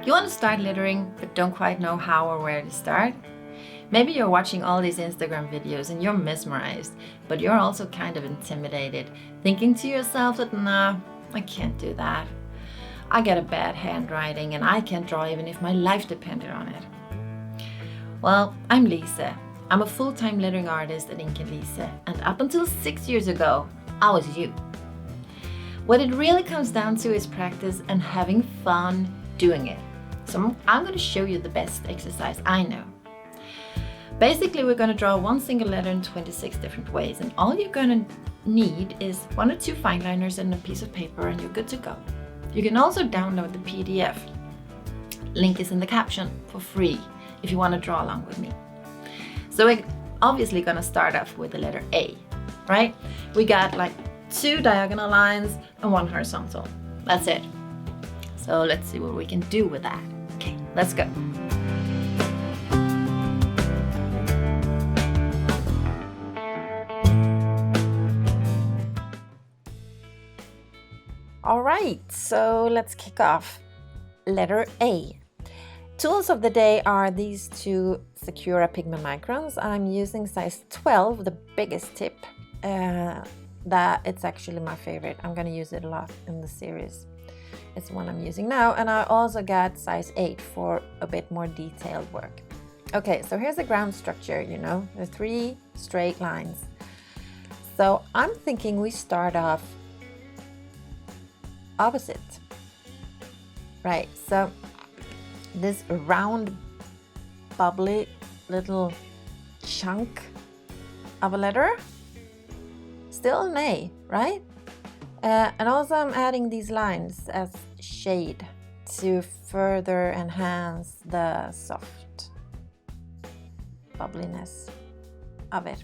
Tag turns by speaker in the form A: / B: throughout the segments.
A: You want to start lettering but don't quite know how or where to start? Maybe you're watching all these Instagram videos and you're mesmerized, but you're also kind of intimidated, thinking to yourself that, nah, I can't do that. I got a bad handwriting and I can't draw even if my life depended on it. Well, I'm Lisa. I'm a full-time lettering artist at Ink & Lisa, and up until 6 years ago, I was you. What it really comes down to is practice and having fun doing it. So I'm going to show you the best exercise I know. Basically, we're going to draw one single letter in 26 different ways, and all you're going to need is 1 or 2 fine liners and a piece of paper, and you're good to go. You can also download the PDF. Link is in the caption for free if you want to draw along with me. So we're obviously going to start off with the letter A, right? We got like 2 diagonal lines and 1 horizontal. That's it. So let's see what we can do with that. Okay, let's go. All right, so let's kick off. Letter A. Tools of the day are these 2 Secura pigment microns. I'm using size 12, the biggest tip. That it's actually my favorite. I'm going to use it a lot in the series. It's the one I'm using now, and I also got size 8 for a bit more detailed work. Okay, so here's the ground structure, the 3 straight lines. So I'm thinking we start off opposite. Right, so this round, bubbly little chunk of a letter, still an A, right? And also I'm adding these lines as shade to further enhance the soft bubbliness of it.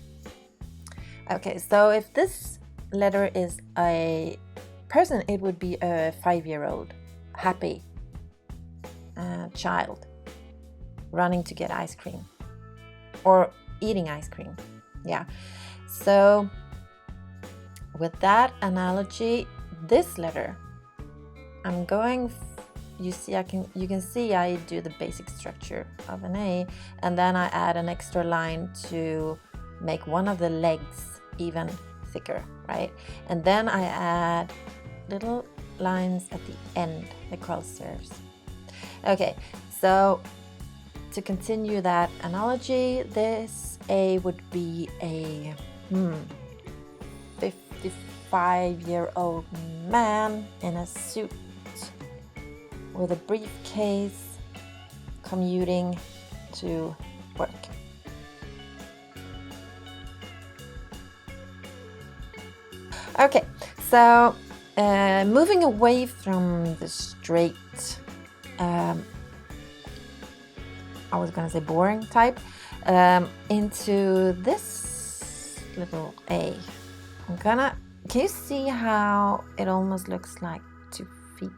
A: Okay, so if this letter is a person, it would be a 5-year-old happy child running to get ice cream or eating ice cream. Yeah, so with that analogy, this letter, I'm going, you can see I do the basic structure of an A, and then I add an extra line to make one of the legs even thicker, right? And then I add little lines at the end, the cross serifs. Okay, so to continue that analogy, this A would be a 55-year-old man in a suit with a briefcase commuting to work. Okay, so moving away from the straight, I was gonna say boring type, into this little A. Can you see how it almost looks like 2 feet?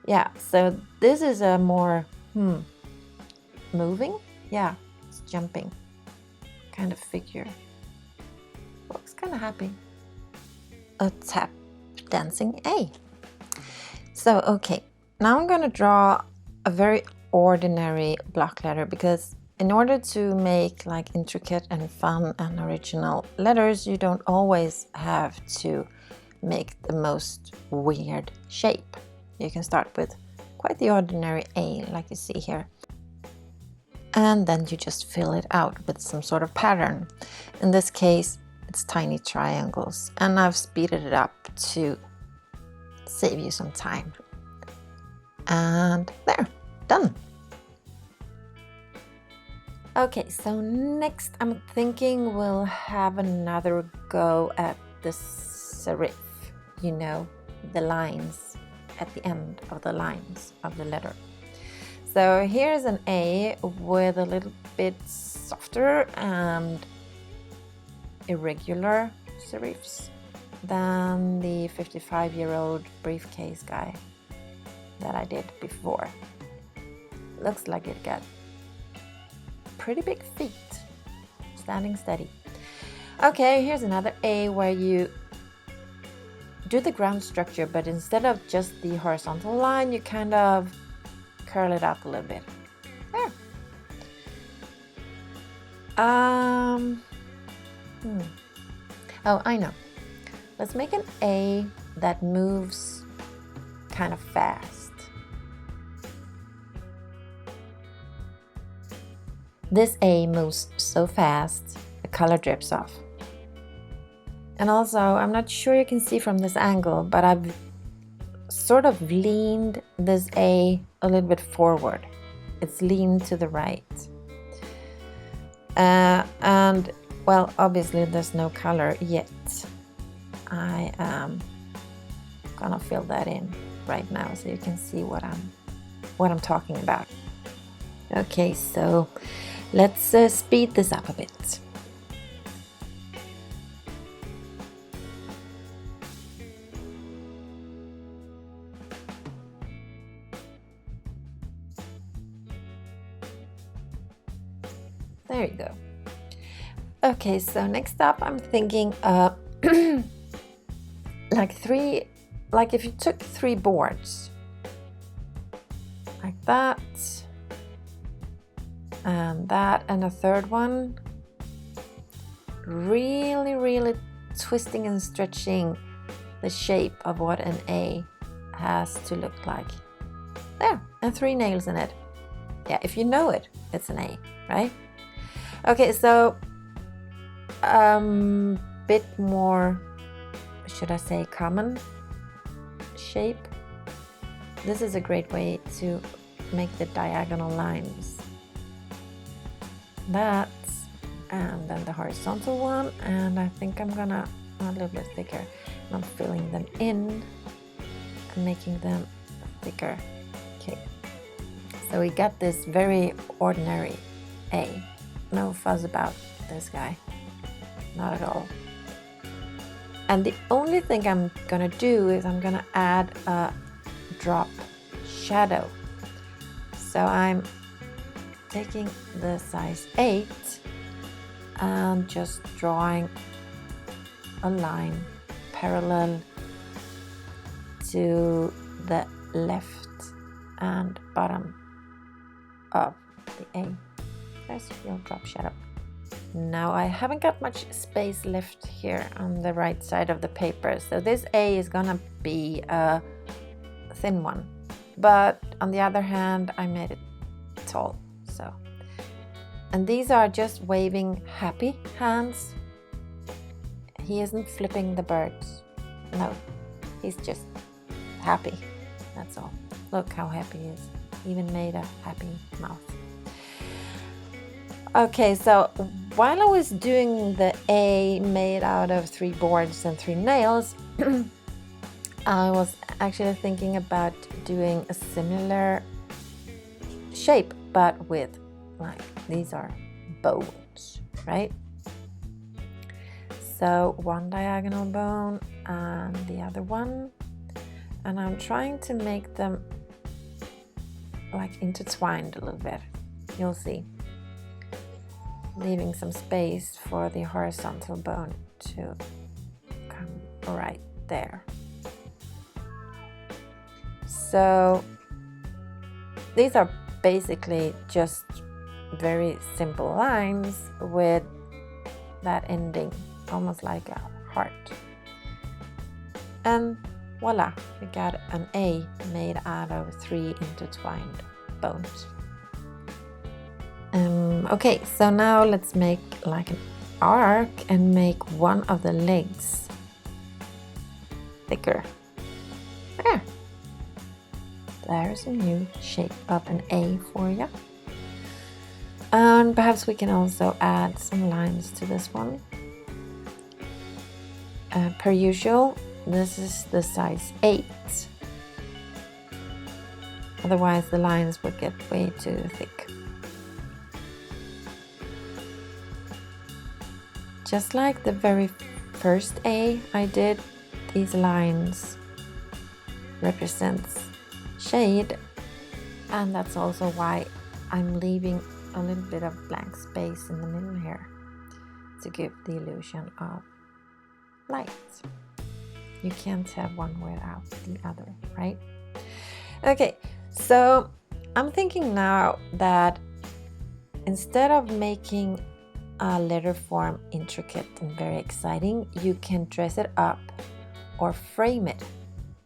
A: Yeah, so this is a more moving, yeah, it's jumping kind of figure. Looks kind of happy. A tap dancing A. So okay, now I'm gonna draw a very ordinary block letter, because in order to make like intricate and fun and original letters, you don't always have to make the most weird shape. You can start with quite the ordinary A, like you see here. And then you just fill it out with some sort of pattern. In this case, it's tiny triangles, and I've speeded it up to save you some time. And there, done. Okay, so next I'm thinking we'll have another go at the serif, the lines at the end of the lines of the letter. So here's an A with a little bit softer and irregular serifs than the 55-year-old briefcase guy that I did before. Looks like it got pretty big feet, standing steady. Okay, here's another A where you do the ground structure, but instead of just the horizontal line, you kind of
B: curl it up a little bit. There. Oh, I know. Let's make an A that moves kind of fast. This A moves so fast, the color drips off. And also, I'm not sure you can see from this angle, but I've sort of leaned this A a little bit forward. It's leaned to the right. And well, obviously there's no color yet. I am gonna fill that in right now so you can see what I'm talking about. Okay, so let's speed this up a bit. There you go. Okay, so next up I'm thinking like if you took 3 boards like that and a third one, really twisting and stretching the shape of what an A has to look like. There, and 3 nails in it. Yeah, if you know it, it's an A, right? Okay, so bit more, should I say, common shape. This is a great way to make the diagonal lines. That, and then the horizontal one, and I think I'm gonna a little bit thicker. I'm filling them in and making them thicker. Okay, so we got this very ordinary A. No fuss about this guy, not at all. And the only thing I'm gonna do is I'm gonna add a drop shadow. So I'm taking the size 8 and just drawing a line parallel to the left and bottom of the A. There's your drop shadow. Now I haven't got much space left here on the right side of the paper, so this A is gonna be a thin one, but on the other hand I made it tall. So, and these are just waving happy hands. He isn't flipping the birds, no, he's just happy, that's all. Look how happy he is, even made a happy mouth. Okay, so while I was doing the A made out of 3 boards and 3 nails, I was actually thinking about doing a similar shape, but with, like, these are bones, right? So 1 diagonal bone and the other one, and I'm trying to make them like intertwined a little bit. You'll see. Leaving some space for the horizontal bone to come right there. So these are basically just very simple lines with that ending, almost like a heart. And voila, we got an A made out of 3 intertwined bones. Okay, so now let's make like an arc and make one of the legs thicker. There. There's a new shape of an A for you. And perhaps we can also add some lines to this one. Per usual, this is the size 8. Otherwise the lines would get way too thick. Just like the very first A I did, these lines represents shade, and that's also why I'm leaving a little bit of blank space in the middle here to give the illusion of light. You can't have one without the other, right? Okay, so I'm thinking now that instead of making a letter form intricate and very exciting, you can dress it up or frame it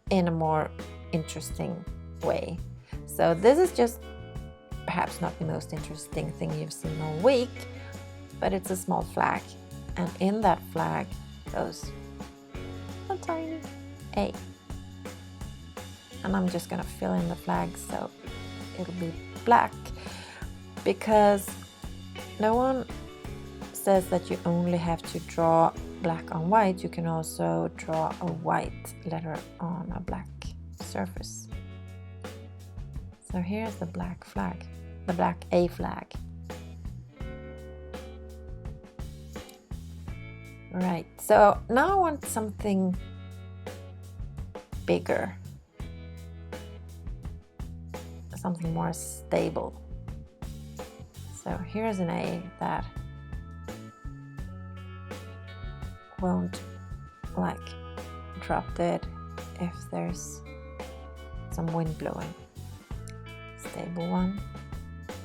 B: in a more interesting way. So this is just perhaps not the most interesting thing you've seen all week, but it's a small flag, and in that flag goes a tiny A. And I'm just gonna fill in the flag so it'll be black, because no one says that you only have to draw black on white. You can also draw a white letter on a black surface. So here's the black flag, the black A flag. Right, so now I want something bigger, something more stable. So here's an A that won't like drop dead if there's some wind blowing. Stable one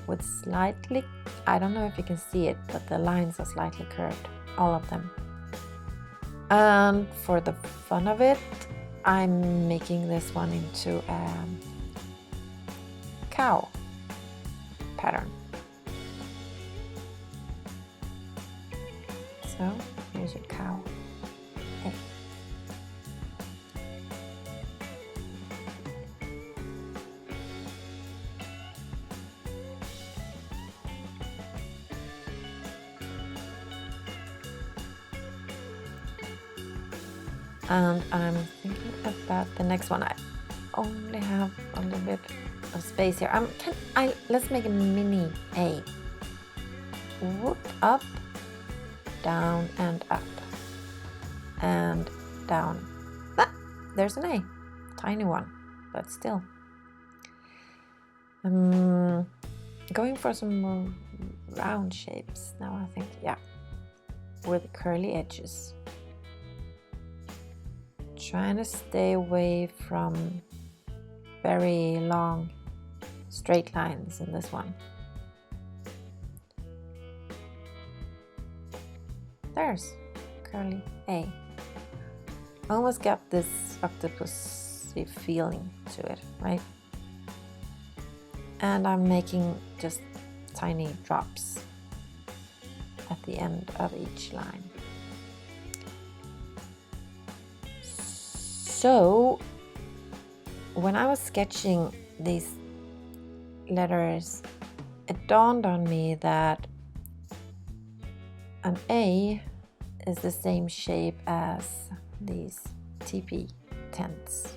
B: with slightly, I don't know if you can see it, but the lines are slightly curved, all of them. And for the fun of it, I'm making this one into a cow pattern. So here's your cow. A. And I'm thinking about the next one. I only have a little bit of space here. Let's make a mini A. Whoop, up, down, and up, and down. Ah, there's an A, tiny one, but still. Going for some more round shapes now, I think. Yeah, with curly edges. Trying to stay away from very long straight lines in this one. There's curly A. Almost got this octopusy feeling to it, right? And I'm making just tiny drops at the end of each line. So when I was sketching these letters, it dawned on me that an A is the same shape as these teepee tents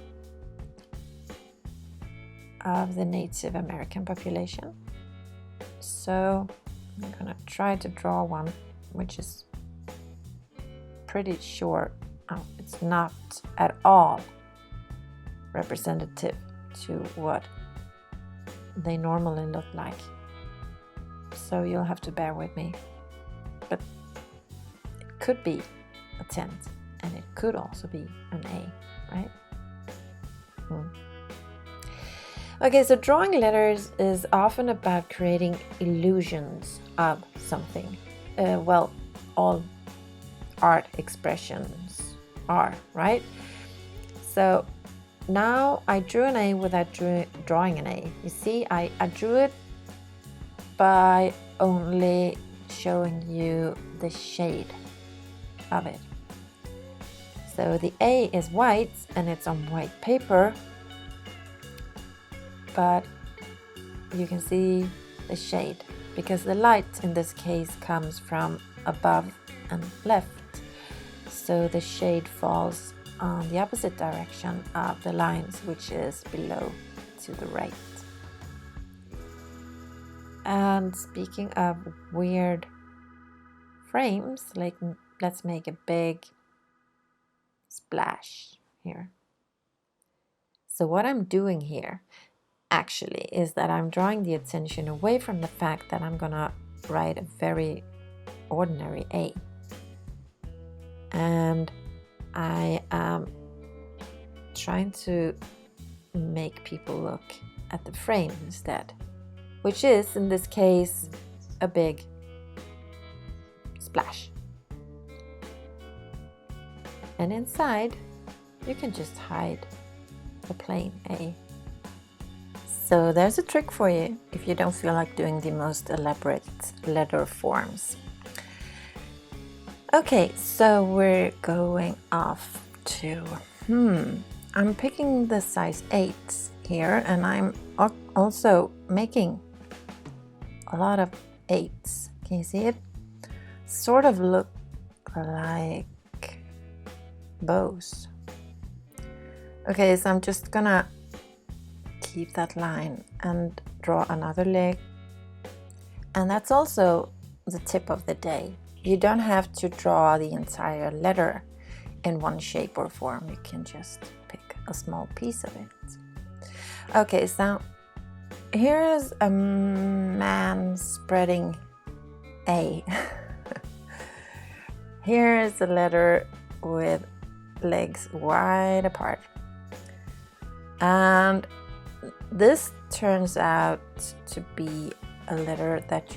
B: of the Native American population. So I'm gonna try to draw one which is pretty short. It's not at all representative to what they normally look like. So you'll have to bear with me. But it could be a tent and it could also be an A, right? Okay, so drawing letters is often about creating illusions of something. Well, all art expressions are, right? So now I drew an A without drawing an A. You see, I drew it by only showing you the shade of it. So the A is white and it's on white paper, but you can see the shade because the light in this case comes from above and left. So the shade falls on the opposite direction of the lines, which is below to the right. And speaking of weird frames, let's make a big splash here. So what I'm doing here actually is that I'm drawing the attention away from the fact that I'm gonna write a very ordinary A. And I am trying to make people look at the frame instead, which is in this case a big splash. And inside you can just hide a plain A. So there's a trick for you if you don't feel like doing the most elaborate letter forms. Okay, so we're going off to, I'm picking the size 8 here, and I'm also making a lot of 8s. Can you see it? Sort of look like bows. Okay, so I'm just gonna keep that line and draw another leg. And that's also the tip of the day. You don't have to draw the entire letter in one shape or form. You can just pick a small piece of it. Okay, so here is a man spreading A. Here is a letter with legs wide apart. And this turns out to be a letter that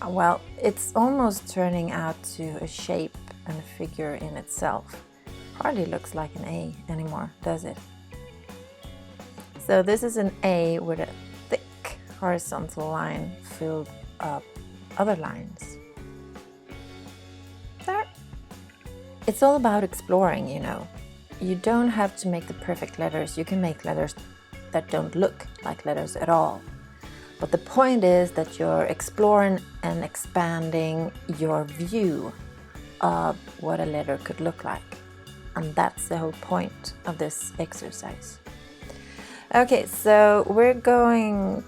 B: well, it's almost turning out to a shape and a figure in itself. Hardly looks like an A anymore, does it? So this is an A with a thick horizontal line filled up other lines. There. It's all about exploring, you know. You don't have to make the perfect letters. You can make letters that don't look like letters at all. But the point is that you're exploring and expanding your view of what a letter could look like. And that's the whole point of this exercise. Okay, so we're going...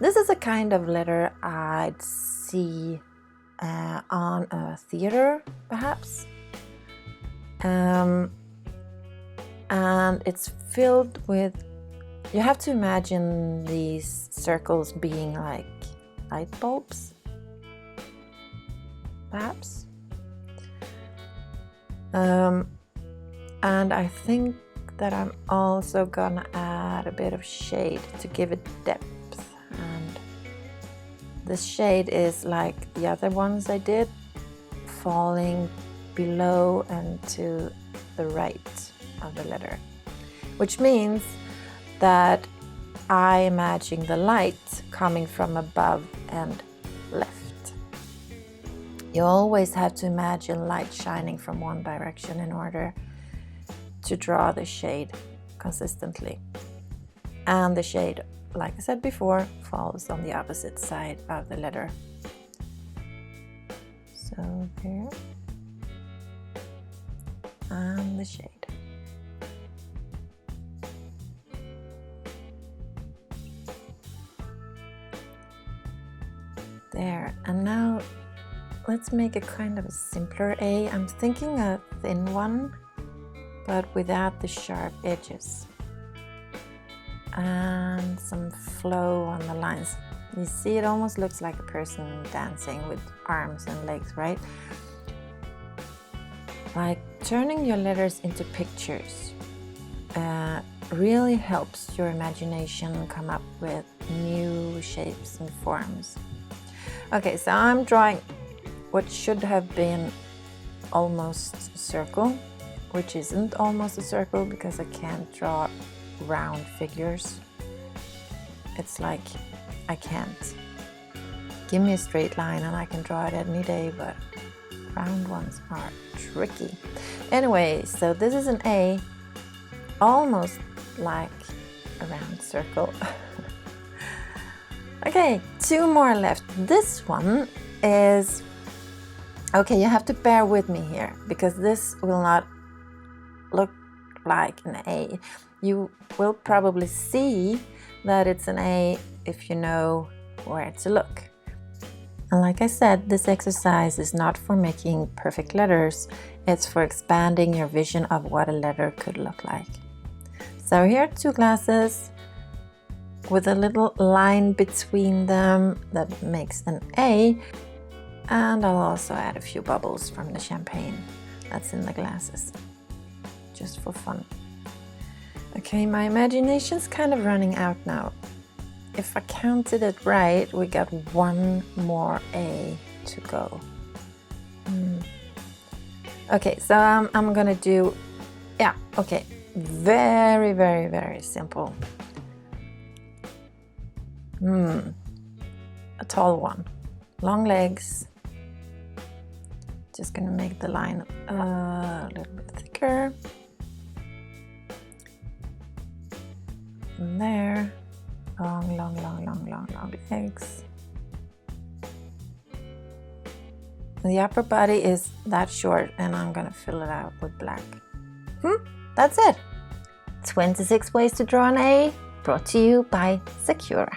B: This is a kind of letter I'd see on a theater, perhaps. And it's filled with... You have to imagine these circles being like light bulbs, perhaps. And I think that I'm also gonna add a bit of shade to give it depth. And this shade is like the other ones I did, falling below and to the right of the letter, which means that I imagine the light coming from above and left. You always have to imagine light shining from one direction in order to draw the shade consistently. And the shade, like I said before, falls on the opposite side of the letter. So there. And the shade. There, and now let's make a kind of a simpler A. I'm thinking a thin one, but without the sharp edges. And some flow on the lines. You see, it almost looks like a person dancing with arms and legs, right? Like turning your letters into pictures really helps your imagination come up with new shapes and forms. Okay, so I'm drawing what should have been almost a circle, which isn't almost a circle because I can't draw round figures. It's like I can't. Give me a straight line and I can draw it any day, but round ones are tricky. Anyway, so this is an A, almost like a round circle. Okay, 2 more left. This one is... Okay, you have to bear with me here, because this will not look like an A. You will probably see that it's an A if you know where to look. And like I said, this exercise is not for making perfect letters. It's for expanding your vision of what a letter could look like. So here are 2 glasses with a little line between them that makes an A, and I'll also add a few bubbles from the champagne that's in the glasses, just for fun. Okay, my imagination's kind of running out now. If I counted it right, we got one more A to go. Okay, so I'm gonna do, yeah, okay, very, very, very simple. A tall one, long legs. Just gonna make the line a little bit thicker. And there, long, long, long, long, long, long legs. The upper body is that short, and I'm gonna fill it out with black. That's it. 26 ways to draw an A, brought to you by Secura.